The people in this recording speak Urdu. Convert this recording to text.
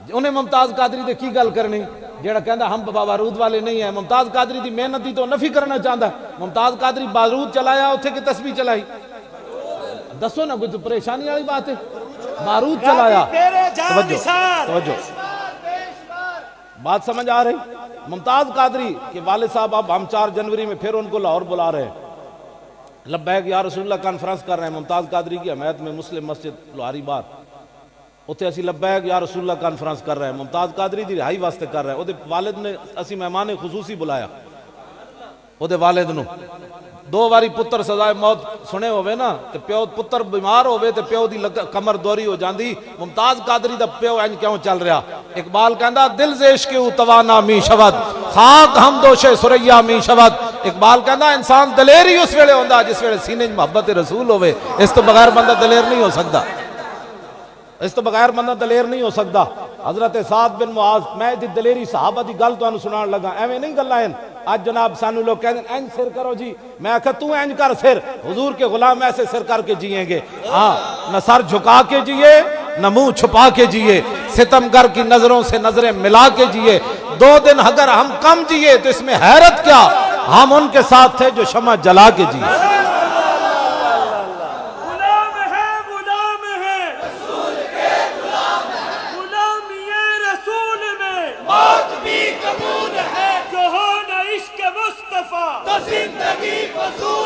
انہیں ممتاز قادری دے کی گل کرنی جیڑا کہندا ہم بارود والے نہیں ہیں. ممتاز قادری دی محنت دی تو نفی کرنا چاہتا ہے. ممتاز قادری بارود چلایا اتھے کہ تسبیح چلائی؟ دسو نا، کوئی تو پریشانی والی بات ہے. بارود چلایا. توجہ بات سمجھ آ رہی؟ ممتاز قادری کے والد صاحب اب ہم 4 جنوری میں پھر ان کو لاہور بلا رہے ہیں. لبیک یا رسول اللہ کانفرنس کر رہے ہیں ممتاز قادری کی حمایت میں مسلم مسجد لوہاری بار. اتھے اسی لبیک یا رسول اللہ کانفرنس کر رہے ہیں ممتاز قادری دی رہائی واسطے کر رہے ہیں. وہ والد نے اسی مہمان خصوصی بلایا. وہ والد نو 2 باری پتر سزائے موت سنے ہوئے نا، تے پیو پتر بیمار ہوئے تے پیو دی کمر دوری ہو جاندی. ممتاز قادری دا پیو اینج کیوں چل رہا؟ اقبال کہندا دل زیش کے توانا می شود خاک ہم دوشے سریا می شود. اقبال کہندا انسان دلیر ہی اس ویلے ہوندا جس ویلے سینے محبت رسول ہوئے. اس تو بغیر بندہ دلیر نہیں ہو سکتا. اس تو بغیر بندہ دلیر نہیں ہو سکتا. حضرت سعد بن معاذ، میں دی دلیری صحابہ دی گل تو سنان لگا، ایویں نہیں گلاں ہیں. آج جناب سانو لوگ کہتے ہیں اینج سر کرو جی، میں کہا تو اینج کر سر. حضور کے غلام ایسے سر کر کے جیئیں گے. ہاں، نہ سر جھکا کے جیئے نہ منہ چھپا کے جیئے، ستمگر کی نظروں سے نظریں ملا کے جیئے. 2 دن اگر ہم کم جیئے تو اس میں حیرت کیا، ہم ان کے ساتھ تھے جو شمع جلا کے جیئے. زندگی فضول